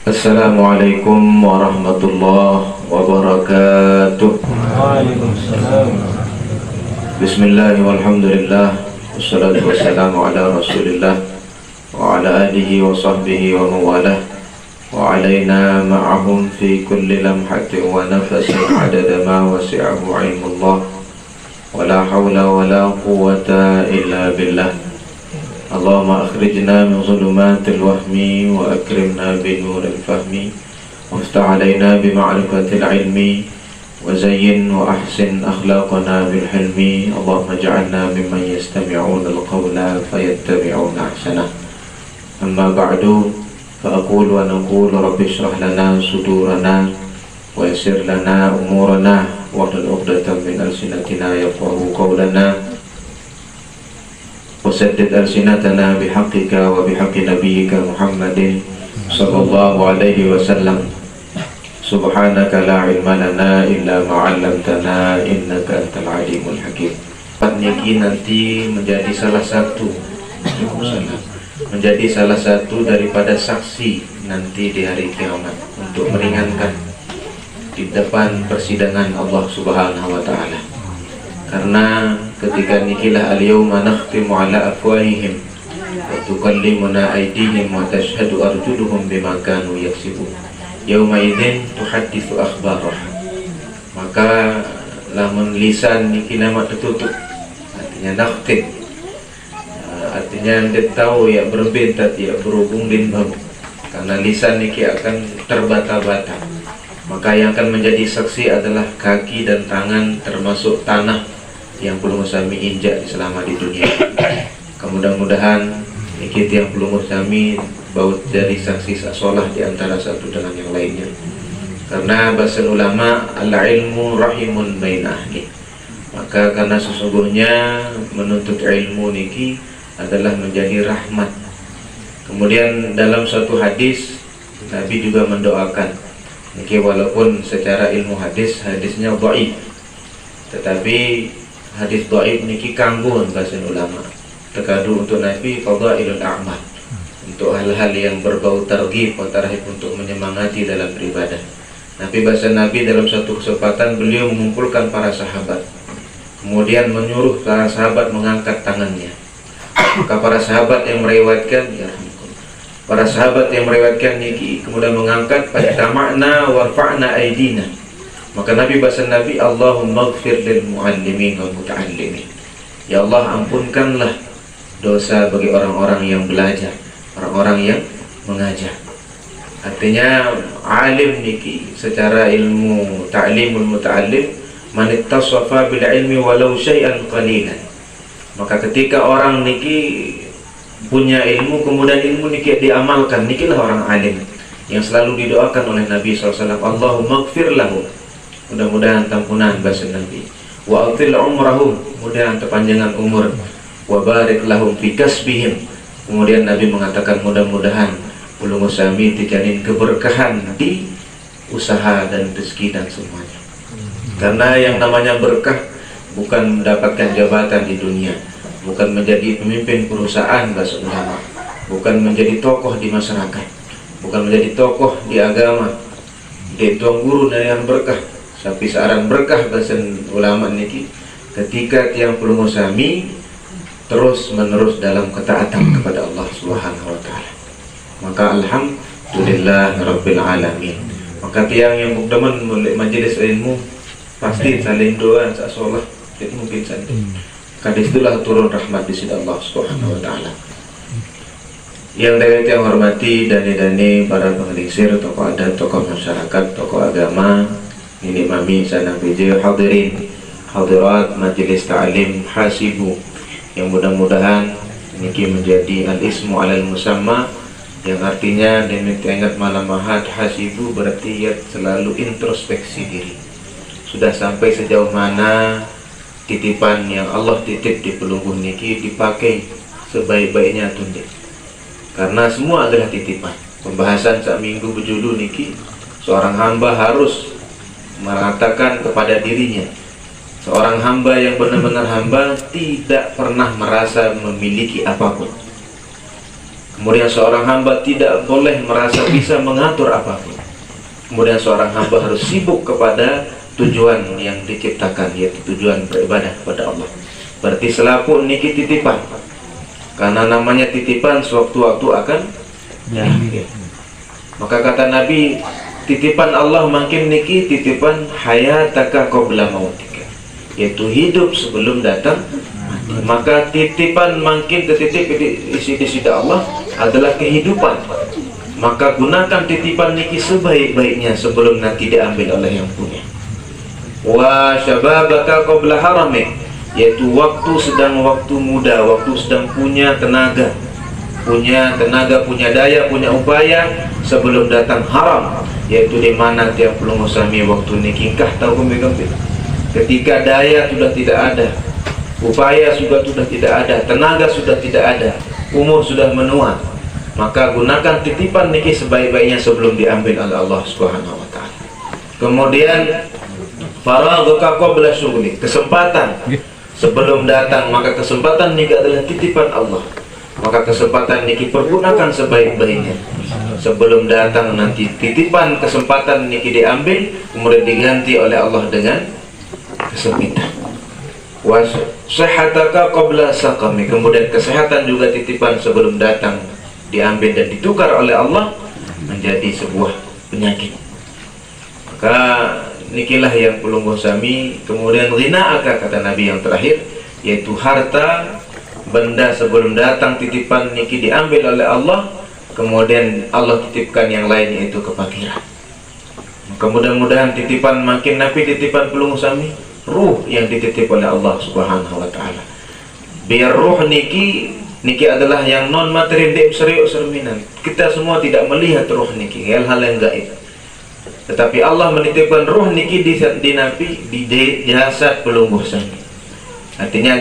Assalamualaikum warahmatullahi wabarakatuh. Waalaikumsalam. Bismillah walhamdulillah wassalatu wassalamu ala rasulillah wa ala alihi wa sahbihi wa mawalah wa alaina ma'ahum fi kulli lamhatin wa nafasin adada ma wasi'ahu ilmullah wa la hawla wa la quwwata illa billah. Allahumma akhrijna min zulumatil wahmi wa akrimna bi nuril fahmi waftah alaina bi ma'rifatil ilmi wa zayyin wa ahsin akhlaqana bil hilmi. Allahumma ja'alna mimman yastami'una al-qawla fayattabi'una ahsanah. Amma ba'du, fa aqulu wa naqulu rabbi shrah lana sudurana wa yassir lana umurana wa hlul 'uqdatam min alsinatina yafqahu qawlana وسدد ألسنتنا بحقك وبحق نبيك محمد صلى الله عليه وسلم. سبحانك لا علم لنا إلا ما علمتنا إنك أنت العليم الحكيم. Niki nanti menjadi salah satu daripada saksi nanti di hari kiamat untuk meringankan di depan persidangan Allah Subhanahu wa taala. Karena ketika nikilah al-yawma nakhtimu ala afwahihim wa tukallimuna aydihim wa tashhadu arjuluhum bima kanu yaksibun yawma idzin tuhadditsu akhbarah. Maka lamun lisan niki nama tertutup, artinya nakhtim, artinya dia tahu ya berbentat ya berhubung dinbam, karena lisan niki akan terbata-bata. Maka yang akan menjadi saksi adalah kaki dan tangan termasuk tanah yang belum sami injak selama di dunia. Mudah-mudahan nikit yang belum sami baut jadi saksi sasolah di antara satu dengan yang lainnya. Karena bahasa ulama al-ilmu rahimun bain ahli. Maka karena sesungguhnya menuntut ilmu niki adalah menjadi rahmat. Kemudian dalam suatu hadis Nabi juga mendoakan niki, walaupun secara ilmu hadisnya dhaif, tetapi hadis dhaif niki kangguan bahasa ulama. Terkadu untuk Nabi fadailul a'mal, untuk hal-hal yang berbau targhib atau tarhib, untuk menyemangati dalam beribadah. Bahasa Nabi dalam satu kesempatan beliau mengumpulkan para sahabat, kemudian menyuruh para sahabat mengangkat tangannya. Maka para sahabat yang meriwayatkan niki kemudian mengangkat fajtama'na warfa'na aydina. Maka bahasa Nabi, Allahumma ighfir lil muallimin wal muta'allimin. Ya Allah, ampunkanlah dosa bagi orang-orang yang belajar, orang-orang yang mengajar. Artinya alim niki secara ilmu ta'limul muta'allim man ittasafa bil ilmi walau syai'an qalilan. Maka ketika orang niki punya ilmu kemudian ilmu niki diamalkan, nikilah orang alim yang selalu didoakan oleh Nabi SAW. Allahumma ighfir lahum, mudah-mudahan tampunan bahasa Nabi, wa atil umrahum, mudah-mudahan terpanjangan umur, wa barik lahum fi kasbihim, kemudian Nabi mengatakan mudah-mudahan ulung usami dijamin keberkahan di usaha dan rezeki dan semuanya. Karena yang namanya berkah bukan mendapatkan jabatan di dunia, bukan menjadi pemimpin perusahaan bahasa ulama, bukan menjadi tokoh di masyarakat, bukan menjadi tokoh di agama, di tuang guru dari yang berkah. Tapi searang berkah bahasa ulama niki ketika tiang pelungusami terus menerus dalam ketaatan kepada Allah Subhanahu wa taala. Maka alhamdulillah rabbil alamin. Maka tiang yang mukdaman oleh majelis ilmu pasti saling doa sasolah, jadi mungkin saja. Kadis itulah turun rahmat di sisi Allah Subhanahu wa taala. Yang dari yang hormati dani-dani para pengelisir, tokoh adat, tokoh masyarakat, tokoh agama, ini mami sana PJ, hadirin hadirat majelis ta'lim hasibu, yang mudah-mudahan niki menjadi al-ismu alal musamma, yang artinya demi ingat malam ahad. Hasibu berarti ya selalu introspeksi diri, sudah sampai sejauh mana titipan yang Allah titip di pelungguh niki dipakai sebaik-baiknya tundik. Karena semua adalah titipan. Pembahasan saat minggu berjudul niki, seorang hamba harus mengatakan kepada dirinya, seorang hamba yang benar-benar hamba tidak pernah merasa memiliki apapun. Kemudian seorang hamba tidak boleh merasa bisa mengatur apapun. Kemudian seorang hamba harus sibuk kepada tujuan yang diciptakan, yaitu tujuan beribadah kepada Allah. Berarti selaku niki titipan, karena namanya titipan sewaktu-waktu akan diambil. Maka kata Nabi, titipan Allah makin niki titipan hayataka qabla mautika, yaitu hidup sebelum datang mati. Maka titipan makin ketitip isi Allah adalah kehidupan. Maka gunakan titipan niki sebaik-baiknya sebelum nanti diambil oleh yang punya. Wa syababaka qabla haramik, yaitu waktu sedang waktu muda, waktu sedang punya tenaga, punya daya, punya upaya sebelum datang haram, yaitu di mana tiap pelungu sami waktu nikah tahu kembali. Ketika daya sudah tidak ada, upaya sudah tidak ada, tenaga sudah tidak ada, umur sudah menua, maka gunakan titipan niki sebaik-baiknya sebelum diambil oleh Allah Subhanahu wa taala. Kemudian faraghuka qabla syughli, kesempatan sebelum datang, maka kesempatan niki adalah titipan Allah. Maka kesempatan niki pergunakan sebaik-baiknya sebelum datang nanti titipan kesempatan niki diambil, kemudian diganti oleh Allah dengan kesempitan. Wa sihhataka qabla saqami, kemudian kesehatan juga titipan sebelum datang, diambil dan ditukar oleh Allah menjadi sebuah penyakit. Maka nikilah yang pelungguh sami. Kemudian ghina'aka, kata Nabi yang terakhir, yaitu harta benda sebelum datang titipan niki diambil oleh Allah, kemudian Allah titipkan yang lain, yaitu kefakiran. Maka mudah-mudahan titipan makin Nabi titipan pelungguh sami ruh yang dititip oleh Allah Subhanahu wa taala. Biar ruh niki adalah yang non materi, dek serius cerminan. Kita semua tidak melihat ruh niki, hal-hal yang gaib. Tetapi Allah menitipkan ruh niki di Nabi, di jasad pelungguh sami. Artinya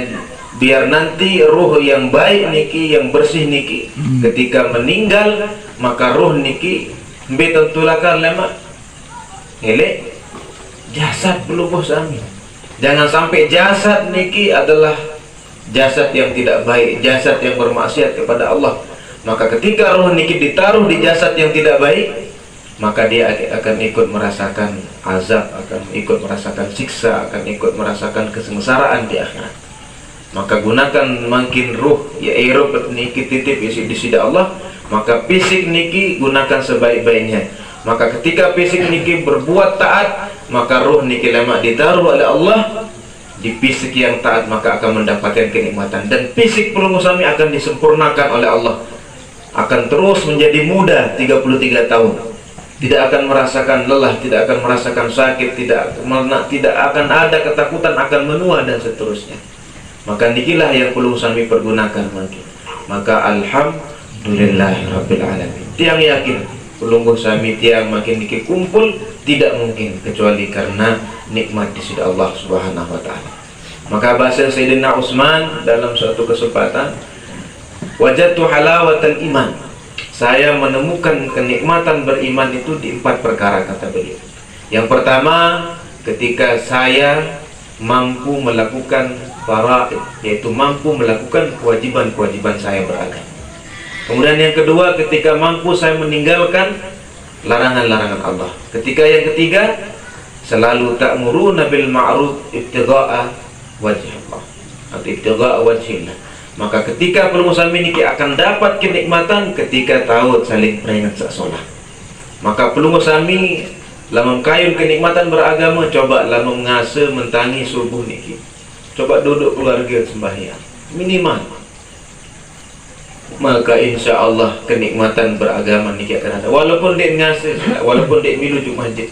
biar nanti ruh yang baik niki, yang bersih niki, ketika meninggal, maka ruh niki betentulakan lemak elek jasad pelungguh sami. Jangan sampai jasad niki adalah jasad yang tidak baik, jasad yang bermaksiat kepada Allah. Maka ketika ruh niki ditaruh di jasad yang tidak baik, maka dia akan ikut merasakan azab, akan ikut merasakan siksa, akan ikut merasakan kesengsaraan di akhirat. Maka gunakan makin ruh, ya ruh niki titip isi di sida Allah, maka fisik niki gunakan sebaik-baiknya. Maka ketika fisik niki berbuat taat, maka ruh niki lemak ditaruh oleh Allah di fisik yang taat, maka akan mendapatkan kenikmatan. Dan fisik pelungguh sami akan disempurnakan oleh Allah, akan terus menjadi muda 33 tahun, tidak akan merasakan lelah, tidak akan merasakan sakit, tidak akan ada ketakutan akan menua dan seterusnya. Maka nikilah yang pelungguh sami pergunakan makin. Maka alhamdulillahirabbil alamin. Tiang yakin pelungguh sami tiang makin niki kumpul tidak mungkin kecuali karena nikmat di sisi Allah Subhanahu wa taala. Maka bahasa Sayyidina Utsman dalam suatu kesempatan, wajadtu halawatal iman, saya menemukan kenikmatan beriman itu di 4 perkara, kata beliau. Yang pertama, ketika saya mampu melakukan faraid, yaitu mampu melakukan kewajiban-kewajiban saya beragama. Kemudian yang kedua, ketika mampu saya meninggalkan larangan-larangan Allah. Ketika yang ketiga, selalu ta'muruna bil ma'ruf ibtigha'a wajh Allah atau ibtigha'a wajhillah. Maka ketika pelungguh sami niki akan dapat kenikmatan ketika tahu saling peringat sasolah. Maka pelungguh sami lamun kayun kenikmatan beragama, coba lamun ngase mentangi subuh niki, coba duduk keluarga sembahyang minimal, maka insya Allah kenikmatan beragama niki akan ada. Walaupun dia ngase, walaupun dia milu di masjid,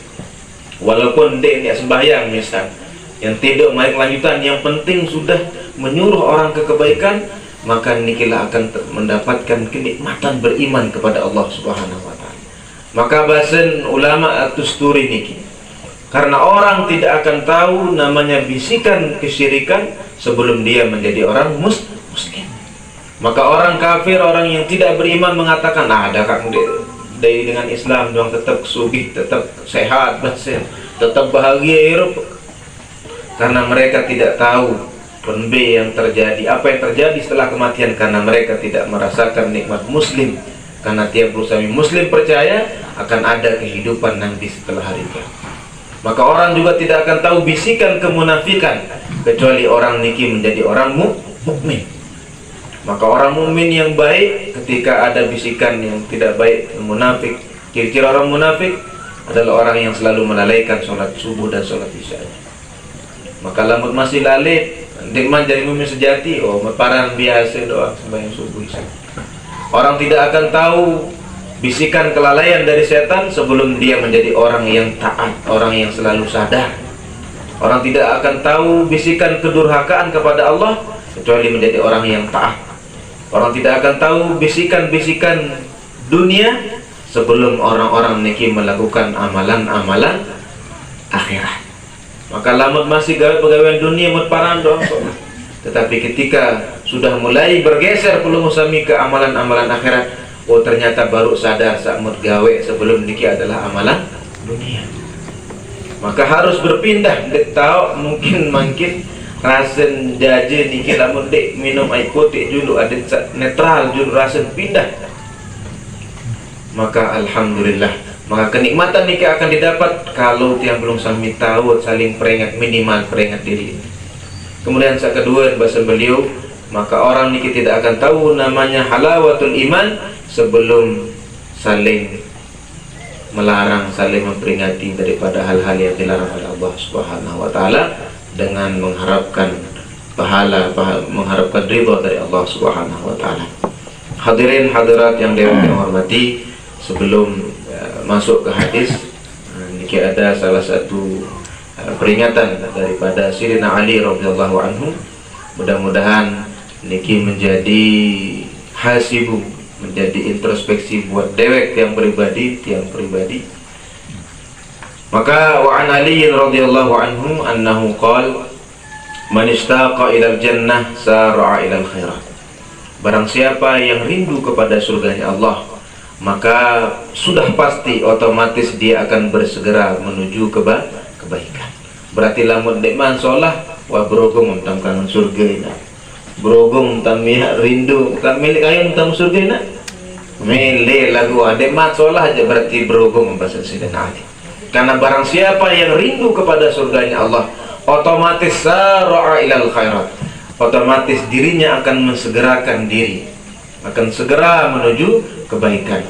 walaupun dia niat sembahyang misal, yang tidak naik lanjutan, yang penting sudah menyuruh orang ke kebaikan, maka nikilah akan mendapatkan kenikmatan beriman kepada Allah Subhanahu wa taala. Maka bahasan ulama At-Tusturi niki, karena orang tidak akan tahu namanya bisikan kesyirikan sebelum dia menjadi orang muslim. Maka orang kafir, orang yang tidak beriman mengatakan, ada kang dari dengan Islam doang tetap sugih, tetap sehat, tetap bahagia hidup. Karena mereka tidak tahu Poin B yang terjadi, apa yang terjadi setelah kematian, karena mereka tidak merasakan nikmat muslim. Karena tiap bersama muslim percaya akan ada kehidupan nanti setelah hari kiamat. Maka orang juga tidak akan tahu bisikan kemunafikan kecuali orang niki menjadi orang mukmin. Maka orang mukmin yang baik ketika ada bisikan yang tidak baik, munafik. Ciri-ciri orang munafik adalah orang yang selalu melalaikan sholat subuh dan sholat isya. Maka lamun masih lalai, nikmat jadi mukmin sejati, oh paran biasa doa sembahyang subuh isya. Orang tidak akan tahu bisikan kelalaian dari setan sebelum dia menjadi orang yang taat, orang yang selalu sadar. Orang tidak akan tahu bisikan kedurhakaan kepada Allah kecuali menjadi orang yang taat. Orang tidak akan tahu bisikan-bisikan dunia sebelum orang-orang niki melakukan amalan-amalan akhirat. Maka lamun masih gawe-pegawaian dunia mut paran doang. Tetapi ketika sudah mulai bergeser perlu musami ke amalan-amalan akhirat, oh ternyata baru sadar saat mut gawe sebelum niki adalah amalan dunia. Maka harus berpindah. Dek tahu mungkin rasen jaje niki lamun dek minum air putih dulu ada netral dulu rasen pindah. Maka alhamdulillah. Maka kenikmatan niki akan didapat kalau tiang belum sami tahu saling peringat, minimal peringat diri. Kemudian saat kedua bahasa beliau, maka orang niki tidak akan tahu namanya halawatul iman sebelum saling melarang, saling memperingati daripada hal-hal yang dilarang oleh Allah Subhanahu wa taala dengan mengharapkan pahala, mengharapkan ridha dari Allah Subhanahu wa taala. Hadirin hadirat yang dihormati, sebelum masuk ke hadis, niki ada salah satu peringatan daripada Sayyidina Ali radhiyallahu anhu. Mudah-mudahan niki menjadi hasibu, menjadi introspeksi buat dewek yang pribadi, Maka wa an Ali radhiyallahu anhu annahu qala man istaqa ila al-jannah sara'a ila al-khairat. Barang siapa yang rindu kepada surganya Allah, maka sudah pasti otomatis dia akan bersegera menuju kebaikan. Berarti lamun dekman solah wa brogong untam kangen surga ina. Brogong untam rindu kan milik ayun untam surga ina. Mele lagu dekman solah aja berarti brogong bahasa Sayyidina Ali. Karena barang siapa yang rindu kepada surganya Allah, otomatis sara'a ilal khairat. Otomatis dirinya akan mensegerakan diri, akan segera menuju kebaikan.